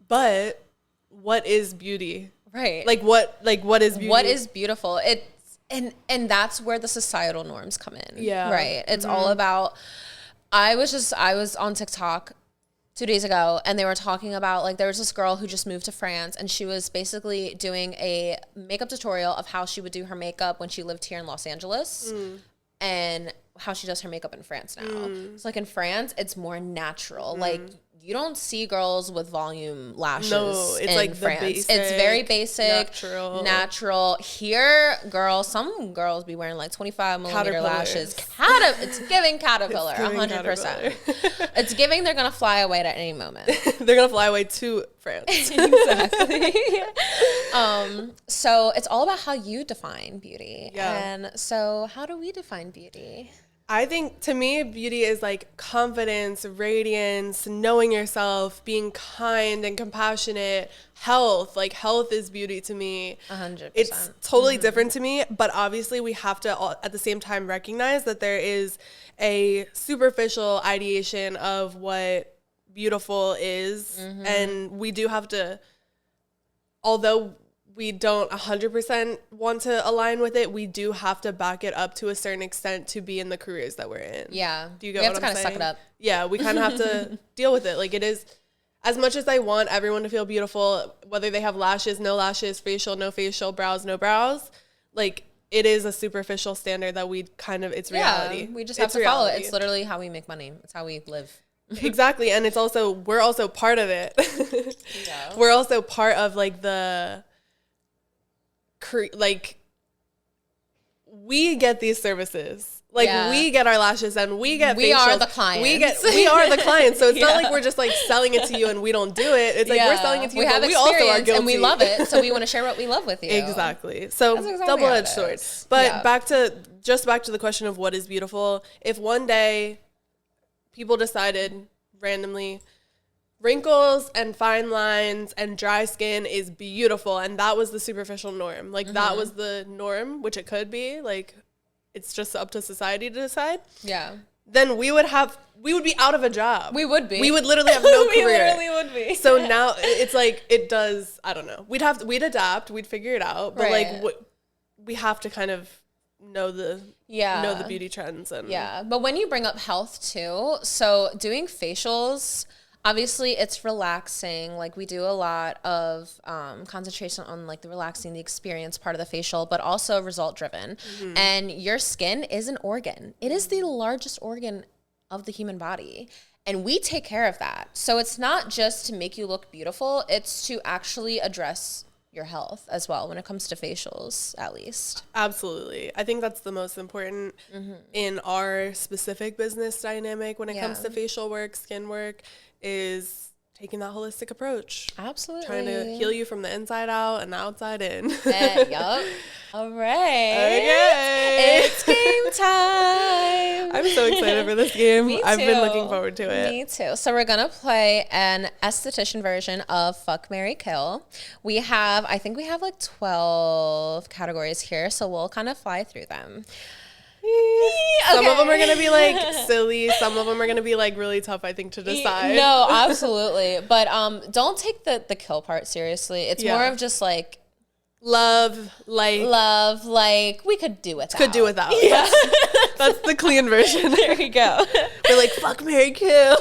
But what is beauty? Right. Like what is beauty? What is beautiful? It's and that's where the societal norms come in. Yeah. Right. It's all about. I was on TikTok 2 days ago, and they were talking about, like, there was this girl who just moved to France, and she was basically doing a makeup tutorial of how she would do her makeup when she lived here in Los Angeles and how she does her makeup in France now. So like in France, it's more natural. Like you don't see girls with volume lashes. No, it's in like France. The basic, it's very basic, natural. Here, girls, some girls be wearing like 25 millimeter lashes. It's giving caterpillar, 100%. It's giving they're gonna fly away at any moment. They're gonna fly away to France. Exactly. So it's all about how you define beauty. Yeah. And so how do we define beauty? I think to me, beauty is like confidence, radiance, knowing yourself, being kind and compassionate, health. Like health is beauty to me. 100%. It's totally different to me, but obviously we have to all, at the same time recognize that there is a superficial ideation of what beautiful is. And we do have to, although we don't 100% want to align with it, we do have to back it up to a certain extent to be in the careers that we're in. Yeah. Do you get what I'm saying? We have to kind of suck it up. Yeah, we kind of have to deal with it. Like it is, as much as I want everyone to feel beautiful, whether they have lashes, no lashes, facial, no facial, brows, no brows, like it is a superficial standard that we kind of, it's reality. We just have to follow it. It's literally how we make money. It's how we live. Exactly. And it's also, we're also part of it. We're also part of like we get these services. Like we get our lashes and we get we facials. Are the clients. We are the clients. So it's not like we're just like selling it to you and we don't do it. It's like we're selling it to you, but we also are guilty. And we love it. So we want to share what we love with you. Exactly. So double-edged sword. But back to the question of what is beautiful. If one day people decided randomly wrinkles and fine lines and dry skin is beautiful, and that was the superficial norm. Like that was the norm, which it could be. Like it's just up to society to decide. Yeah. Then we would be out of a job. We would be. We would literally have no career. We literally would be. So now it's like it does. I don't know. We'd adapt. We'd figure it out. But like we have to kind of know the beauty trends and But when you bring up health too, so doing facials. Obviously, it's relaxing. Like we do a lot of concentration on like the relaxing, the experience part of the facial, but also result driven. And your skin is an organ. It is the largest organ of the human body. And we take care of that. So it's not just to make you look beautiful. It's to actually address your health as well when it comes to facials, at least. Absolutely. I think that's the most important in our specific business dynamic when it comes to facial work, skin work, is taking that holistic approach. Absolutely. Trying to heal you from the inside out and the outside in. Yup. All right. Okay. It's game time. I'm so excited for this game. Me too. I've been looking forward to it. Me too. So we're going to play an esthetician version of Fuck, Marry, Kill. I think we have like 12 categories here, so we'll kind of fly through them. Some of them are going to be like silly. Some of them are going to be like really tough, I think, to decide. No, absolutely. But don't take the kill part seriously. It's more of just like love, like we could do without. Yeah. That's the clean version. There you go. We're like, fuck, marry, kill.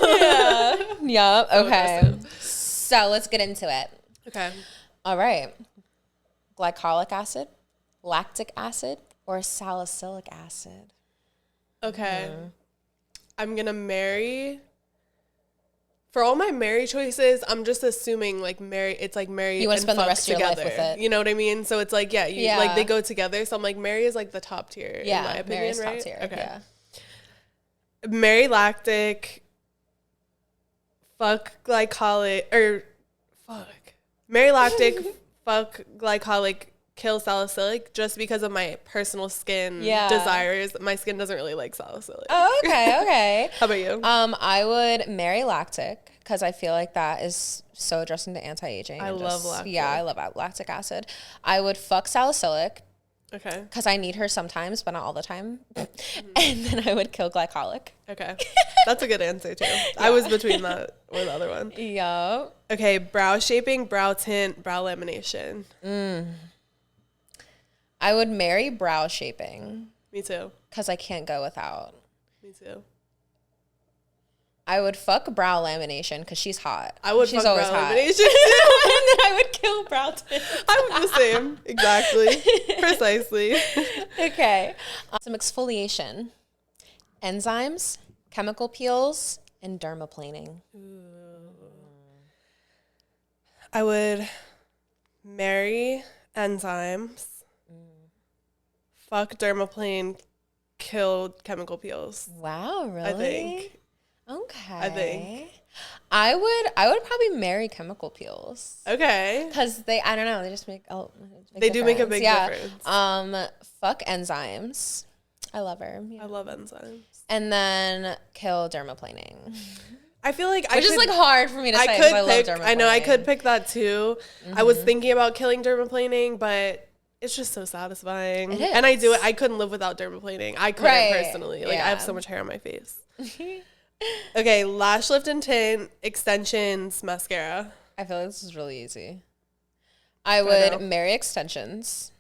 Yeah. Okay. So let's get into it. Okay. All right. Glycolic acid, lactic acid, or salicylic acid? Okay. I'm going to marry. For all my marry choices, I'm just assuming like marry. It's like marry. You want to spend the rest of your together. life with it. You know what I mean? So it's like, yeah, like they go together. So I'm like, marry is like the top tier in my opinion, Mary's right? top tier. Okay. Yeah. Marry lactic. Fuck glycolic Marry lactic. Fuck glycolic. Kill salicylic, just because of my personal skin desires. My skin doesn't really like salicylic. Oh, okay. How about you? I would marry lactic because I feel like that is so addressing to anti-aging. I love lactic. Yeah, I love lactic acid. I would fuck salicylic. Okay. Because I need her sometimes, but not all the time. And then I would kill glycolic. Okay. That's a good answer, too. Yeah. I was between that or the other one. Yeah. Okay. Brow shaping, brow tint, brow lamination. I would marry brow shaping. Me too. Because I can't go without. Me too. I would fuck brow lamination because she's hot. She's always brow hot. lamination. And then I would kill brow tint. I'm the same. Exactly. Precisely. Okay. Some exfoliation. Enzymes, chemical peels, and dermaplaning. I would marry enzymes. Fuck dermaplane, kill chemical peels. Wow, really? I think. Okay. I think. I would probably marry chemical peels. Okay. Because I don't know, they just make they do make a big difference. Fuck enzymes. I love her. Yeah. I love enzymes. And then kill dermaplaning. I feel like Which is like hard for me to say because I love dermaplaning. I know I could pick that too. I was thinking about killing dermaplaning, but it's just so satisfying. It is. And I do it. I couldn't live without dermaplaning. I couldn't personally. Like I have so much hair on my face. Okay, lash lift and tint, extensions, mascara. I feel like this is really easy. I would marry extensions.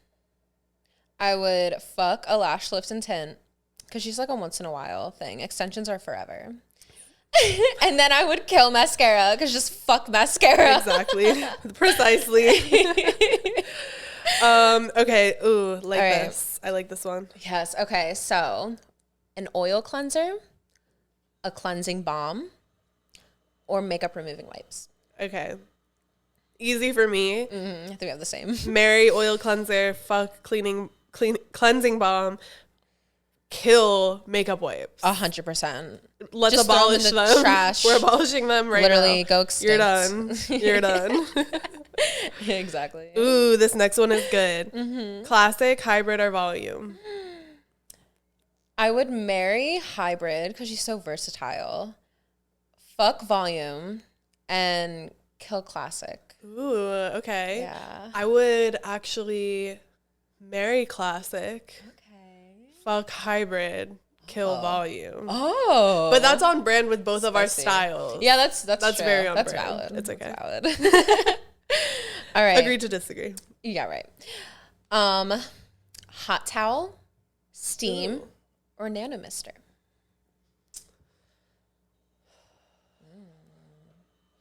I would fuck a lash lift and tint because she's like a once in a while thing. Extensions are forever. And then I would kill mascara because just fuck mascara. Exactly. Precisely. Okay. Ooh, this. I like this one. Yes. Okay. So, an oil cleanser, a cleansing balm, or makeup removing wipes. Okay. Easy for me. I think we have the same. Marry oil cleanser, fuck cleansing balm, kill makeup wipes. 100%. Let's just abolish them in them. The trash. We're abolishing them right Literally, now. go extinct. You're done. You're done. Exactly. Ooh, this next one is good. Classic, hybrid, or volume? I would marry hybrid because she's so versatile. Fuck volume and kill classic. Ooh, okay. Yeah. I would actually marry classic. Okay. Fuck hybrid. Kill volume. Oh. But that's on brand with both of our styles. Yeah, that's true. very on that's brand. Valid. It's okay. That's valid. All right. Agree to disagree. Yeah, right. Hot towel, steam, or nanomister?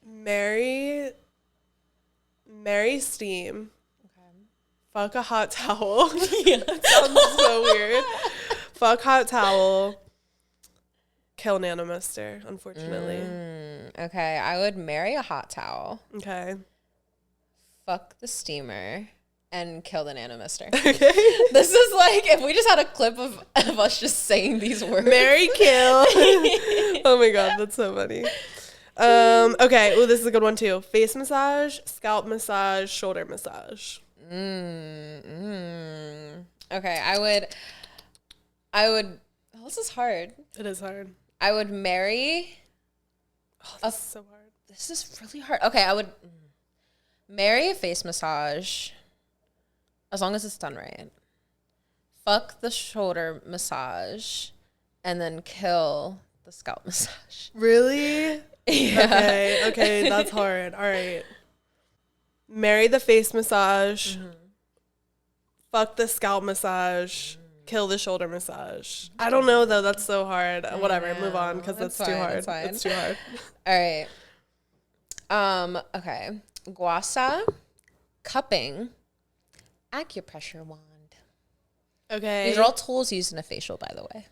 Marry steam. Okay. Fuck a hot towel. That sounds so weird. Fuck hot towel. Kill nanomister, unfortunately. Okay, I would marry a hot towel. Okay. Fuck the steamer and kill the nanomister. Okay. This is like if we just had a clip of us just saying these words. Marry, kill. Oh my god, that's so funny. Okay. Oh, this is a good one too. Face massage, scalp massage, shoulder massage. Okay, I would. Oh, this is hard. It is hard. I would marry. Oh, this is so hard. This is really hard. Okay, I would marry a face massage as long as it's done right. Fuck the shoulder massage and then kill the scalp massage. Really? Yeah. Okay, that's hard. All right. Marry the face massage. Fuck the scalp massage. Kill the shoulder massage. I don't know though. That's so hard. Whatever. Move on because that's too hard. That's too hard. All right. Okay. Guasa, cupping, acupressure wand. Okay. These are all tools used in a facial, by the way.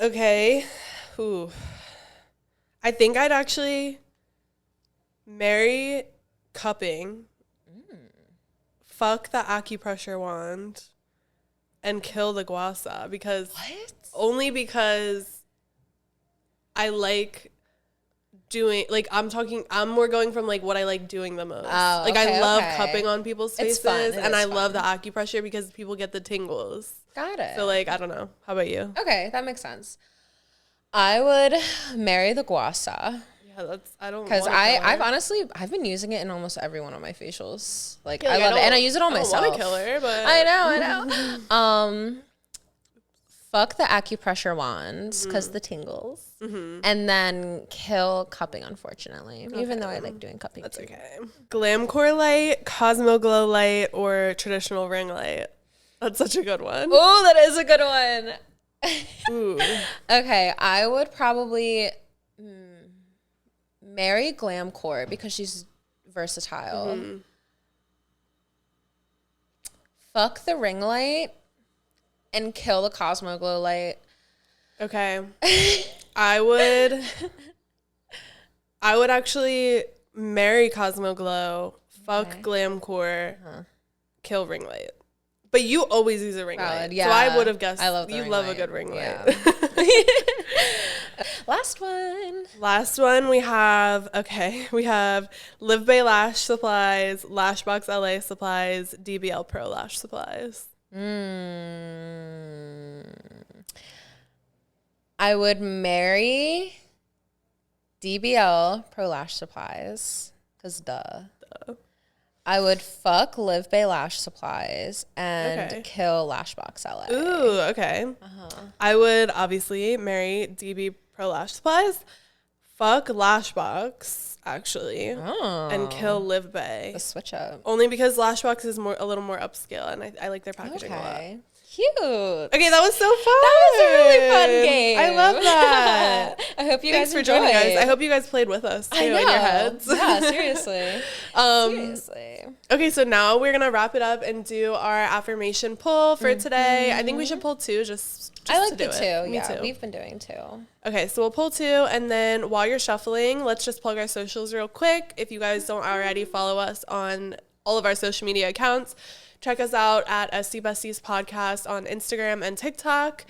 Okay. Ooh. I think I'd actually marry cupping, fuck the acupressure wand, and kill the guasa because only because I like doing, like, I'm more going from like what I like doing the most. Like, I love cupping on people's faces, and I love the acupressure because people get the tingles. Got it. So, like, I don't know. How about you? Okay, that makes sense. I would marry the guasa. Yeah, I don't, because I've been using it in almost every one of my facials. Like, I love it, and I use it on myself. I don't want to kill her, but I know. Fuck the acupressure wands because the tingles, and then kill cupping. Unfortunately, even though I like doing cupping. That's okay. Glam Core light, Cosmo Glow light, or traditional ring light. That's such a good one. Oh, that is a good one. Ooh. Okay, I would probably marry Glam Core because she's versatile. Fuck the ring light and kill the Cosmo Glow light. Okay. I would actually marry Cosmo Glow, fuck Glam Core, kill ring light. But you always use a ring light. Yeah. So I would have guessed you love a good ring light. Yeah. Last one we have Live Bay Lash Supplies, Lashbox LA Supplies, DBL Pro Lash Supplies. I would marry DBL Pro Lash Supplies because duh. I would fuck Live Bay Lash Supplies and kill Lashbox LA. Ooh, okay. I would obviously marry DB Pro Lash Supplies, fuck Lashbox, actually, and kill Live Bay. The switch up. Only because Lashbox is a little more upscale, and I like their packaging a lot. Cute. Okay, that was so fun. That was a really fun game. I love that. I hope you Thanks guys for joining, guys. I hope you guys played with us too in your heads. Yeah, seriously. Seriously. Okay, so now we're gonna wrap it up and do our affirmation pull for today. I think we should pull two just I like to do the two. it. Me Yeah, too. we've been doing two. Okay, so we'll pull two, and then while you're shuffling, let's just plug our socials real quick. If you guys don't already follow us on all of our social media accounts, check us out at Esty Besties Podcast on Instagram and TikTok.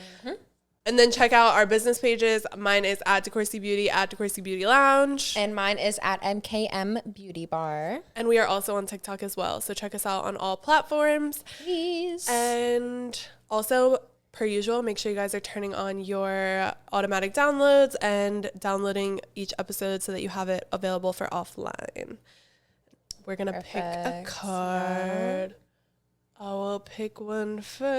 And then check out our business pages. Mine is at DeCourcy Beauty, at DeCourcy Beauty Lounge. And mine is at MKM Beauty Bar. And we are also on TikTok as well. So check us out on all platforms. Please. And also, per usual, make sure you guys are turning on your automatic downloads and downloading each episode so that you have it available for offline. We're going to pick a card. I will pick one first.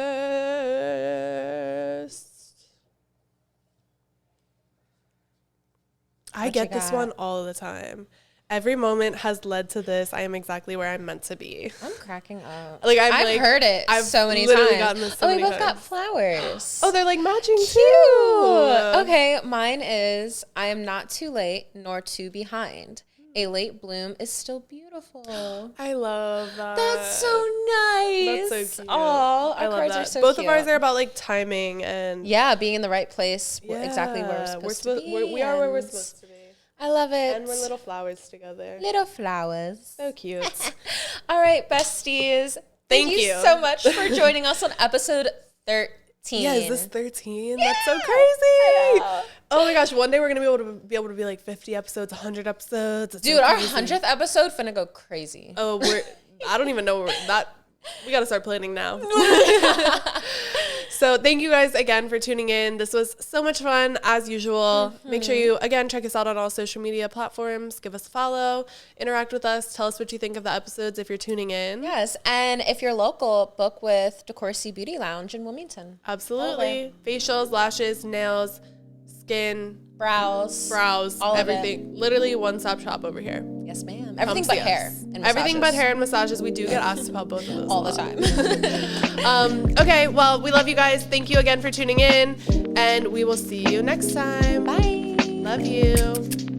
I get this one all the time. Every moment has led to this. I am exactly where I'm meant to be. I'm cracking up. Like I've heard it so many times. Gotten this so we many both got flowers. Oh, they're like matching Cute. too. Okay, mine is I am not too late nor too behind. A late bloom is still beautiful. I love that. That's so nice. That's so cute. Oh, I love cards that. are so Both cute. of ours are about like timing and being in the right place, exactly where we're supposed to be. We are where we're supposed to be. I love it. And we're little flowers together. Little flowers. So cute. All right, besties. Thank you so much for joining us on episode 13. Yeah, is this 13? Yeah. That's so crazy. Oh my gosh, one day we're gonna be able to be like 50 episodes, 100 episodes. Dude, our 100th episode finna go crazy. Oh, I don't even know we gotta start planning now. So thank you guys again for tuning in. This was so much fun as usual. Make sure you again check us out on all social media platforms. Give us a follow, interact with us, tell us what you think of the episodes if you're tuning in. Yes, and if you're local, book with DeCourcy Beauty Lounge in Wilmington. Absolutely. Facials, lashes, nails, skin, brows, all everything. Literally one-stop shop over here. Yes, ma'am. Everything but hair and massages. Everything but hair and massages. We do get asked about both of those all the time. Okay, well, we love you guys. Thank you again for tuning in, and we will see you next time. Bye. Love you.